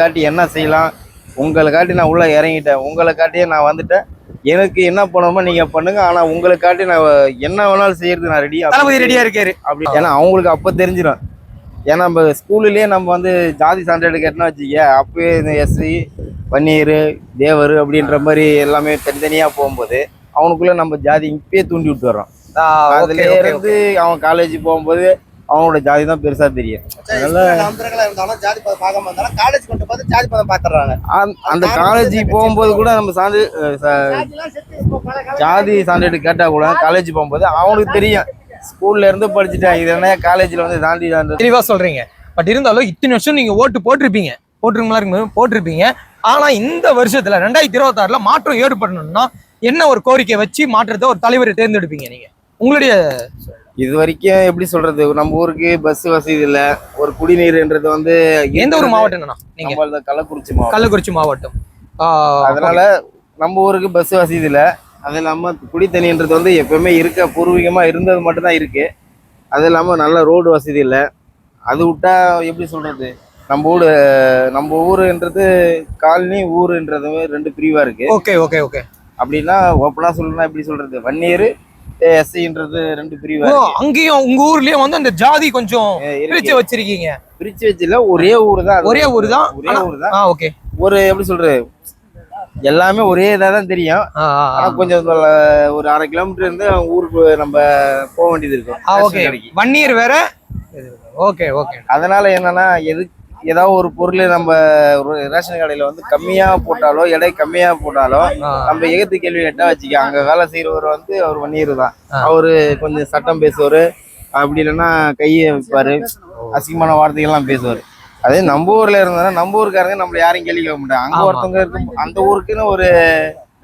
காட்டி என்ன செய்யலாம், உங்களை காட்டி நான் உள்ள இறங்கிட்டேன், உங்களை காட்டியே நான் வந்துட்டேன், எனக்கு என்ன பண்ணணுமோ நீங்க பண்ணுங்க, ஆனா உங்களை காட்டி நான் என்ன வேணாலும் செய்யறதுக்கு நான் ரெடி. தளபதி ரெடியா இருக்காரு அப்படி. ஏன்னா அவங்களுக்கு அப்ப தெரிஞ்சிடும். ஏன்னா நம்ம ஸ்கூல்லேயே நம்ம வந்து ஜாதி சான்றிதழ் கேட்டோம்னா வச்சுக்க, அப்பயே இந்த எஸ்சி பன்னீர் தேவர் அப்படின்ற மாதிரி எல்லாமே தனித்தனியா போகும்போது அவனுக்குள்ள நம்ம ஜாதி இப்பயே தூண்டி விட்டு வர்றோம். அதுல இருந்து அவன் காலேஜ் போகும்போது அவனோட ஜாதி தான் பெருசா தெரியும். அந்த காலேஜ் போகும்போது கூட நம்ம ஜாதி சான்றிதழ் கேட்டா கூட காலேஜ் போகும்போது அவனுக்கு தெரியும், ஸ்கூல்ல இருந்து படிச்சுட்டேன், இது என்ன காலேஜ்ல வந்து தாண்டி தெளிவா சொல்றீங்க. பட் இருந்தாலும் இத்தனை வருஷம் நீங்க ஓட்டு போட்டிருப்பீங்க. ஆனா இந்த வருஷத்துல 2026ல மாற்றம் ஏற்படணும்னா என்ன ஒரு கோரிக்கை வச்சு மாற்றத்தை ஒரு தலைவரை தேர்ந்தெடுப்பீங்க நீங்க? உங்களுடைய இது வரைக்கும் எப்படி சொல்றது, நம்ம ஊருக்கு பஸ் வசதி இல்ல, ஒரு குடிநீர்ன்றது வந்து எந்த ஒரு மாவட்டம்னா நீங்க? கள்ளக்குறிச்சி மாவட்டம். அதனால நம்ம ஊருக்கு பஸ் வசதி இல்ல, அது இல்லாம குடி தண்ணின்றது வந்து எப்பவுமே இருக்க பூர்வீகமா இருந்தது மட்டும்தான் இருக்கு. அது இல்லாம நல்ல ரோடு வசதி இல்லை. அது விட்டா எப்படி சொல்றது, நம்ம ஊருன்றது காலனி ஊருன்றது ரெண்டு பிரிவா இருக்கு. ஓகே அப்படின்னா ஓப்பனா சொல்லணும்னா எப்படி சொல்றது, வன்னியர் எஸ்சின்றது ரெண்டு பிரிவா. அங்கேயும் உங்க ஊர்லயே வந்து அந்த ஜாதி கொஞ்சம் பிரிச்சு வச்சிருக்கீங்க? பிரிச்சு வச்சுல, ஒரே ஊர் தான். ஓகே. ஒரு எப்படி சொல்றது, எல்லாமே ஒரே இதாக தான் தெரியும். ஆனா கொஞ்சம் ஒரு 1/2 கிலோமீட்டர் இருந்து ஊருக்கு நம்ம போக வேண்டியது இருக்கும். வன்னியர் வேற. ஓகே. அதனால என்னன்னா, ஏதாவது ஒரு பொருள் நம்ம ரேஷன் கடையில வந்து கம்மியா போட்டாலோ, எடை கம்மியா போட்டாலோ நம்ம எதிர்த்து கேள்வி கேட்டா வச்சுக்க, அங்க வேலை செய்யறவர் வந்து அவர் வன்னியர் தான். அவரு கொஞ்சம் சட்டம் பேசுவாரு, அப்படி இல்லைன்னா கையை வைப்பாரு, அசிங்கமான வார்த்தைகள்லாம் பேசுவாரு. அதே நம்ம ஊர்ல இருந்தா நம்ம ஊருக்காரங்க நம்மள யாரையும் கேள்வி கேட்க மாட்டாங்க. அங்க ஒருத்தவங்க இருக்கும், அந்த ஊருக்குன்னு ஒரு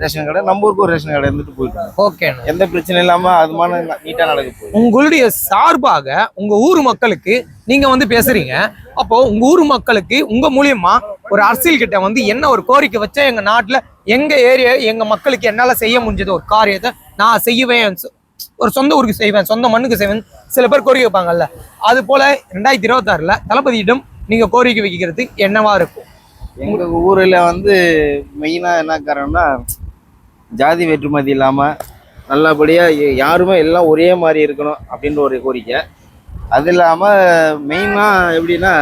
ரேஷன் கடை, நம்ம ஊருக்கு ஒரு ரேஷன் கடை இருந்துட்டு போயிட்டு ஓகே, எந்த பிரச்சனை இல்லாம அதுமான நீட்டா நடக்க போகுது. உங்களுடைய சார்பாக உங்க ஊர் மக்களுக்கு நீங்க வந்து பேசுறீங்க. அப்போ உங்க ஊர் மக்களுக்கு உங்க மூலியமா ஒரு அரசியல் கிட்ட வந்து என்ன ஒரு கோரிக்கை வச்சா, எங்க நாட்டுல எங்க ஏரியா எங்க மக்களுக்கு என்னால செய்ய முடிஞ்சது ஒரு காரியத்தை நான் செய்வேன், ஒரு சொந்த ஊருக்கு செய்வேன், சொந்த மண்ணுக்கு செய்வேன் சில பேர் கோரிக்கை வைப்பாங்கல்ல, அது போல 2026ல தளபதியிடம் நீங்க கோரிக்கை வைக்கிறது என்னவா இருக்கும்? எங்க ஊர்ல வந்து மெயினா என்ன காரணம்னா, ஜாதி வேற்றுமதி இல்லாம நல்லபடியா யாருமே எல்லாம் ஒரே மாதிரி இருக்கணும் அப்படின்ற ஒரு கோரிக்கை. அது இல்லாம மெயினா எப்படின்னா,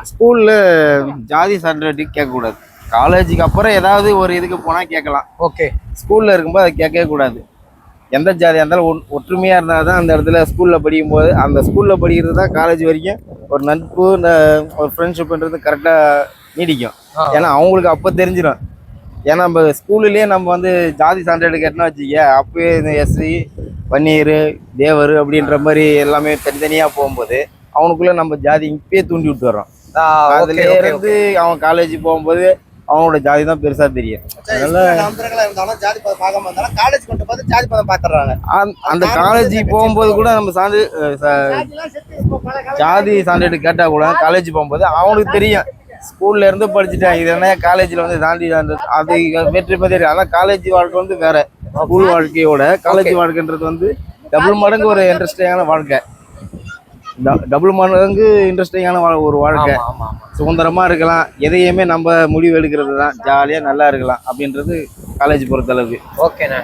ஸ்கூல்ல ஜாதி சான்றிதழ் கேட்கக்கூடாது. காலேஜுக்கு அப்புறம் ஏதாவது ஒரு இதுக்கு போனா கேட்கலாம். ஓகே. ஸ்கூல்ல இருக்கும்போது அதை கேட்கவே கூடாது. எந்த ஜாதியாக இருந்தாலும் ஒற்றுமையா இருந்தால் தான் அந்த இடத்துல ஸ்கூல்ல படிக்கும்போது, அந்த ஸ்கூல்ல படிக்கிறது தான் காலேஜ் வரைக்கும் ஒரு நட்பு, ஒரு ஃப்ரெண்ட்ஷிப்ன்றது கரெக்டா நீடிக்கும். ஏன்னா அவங்களுக்கு அப்போ தெரிஞ்சிடும். ஏன்னா நம்ம ஸ்கூல்லேயே நம்ம வந்து ஜாதி சான்றிதழ் கேட்டோம்னா வச்சுக்க, அப்பயே இந்த எஸ்சி பன்னீர் தேவர் அப்படின்ற மாதிரி எல்லாமே தனித்தனியா போகும்போது அவனுக்குள்ள நம்ம ஜாதி இப்பயே தூண்டி விட்டு வர்றோம். அதுல இருந்து அவன் காலேஜ் போகும்போது அவனோட ஜாதி தான் பெருசா தெரியும். அந்த காலேஜ் போகும்போது கூட நம்ம ஜாதி சான்றிதழ் கேட்டா கூட காலேஜ் போகும்போது அவனுக்கு தெரியும், ஸ்கூல்ல இருந்து படிச்சுட்டேன், இது என்ன காலேஜ்ல வந்து தாண்டி அது வெற்றி பெற்ற. ஆனா காலேஜ் வாழ்க்கை வந்து வேற, ஸ்கூல் வாழ்க்கையோட காலேஜ் வாழ்க்கைன்றது வந்து டபுள் மடங்கு ஒரு இன்ட்ரெஸ்டிங்கான வாழ்க்கை. டபுள் மடங்கு இன்ட்ரெஸ்டிங்கான ஒரு வாழ்க்கை. சுதந்திரமா இருக்கலாம், எதையுமே நம்ம முடிவு எடுக்கிறது தான், ஜாலியா நல்லா இருக்கலாம் அப்படின்றது காலேஜ் பொறுத்தளவுக்கு. ஓகேண்ணா.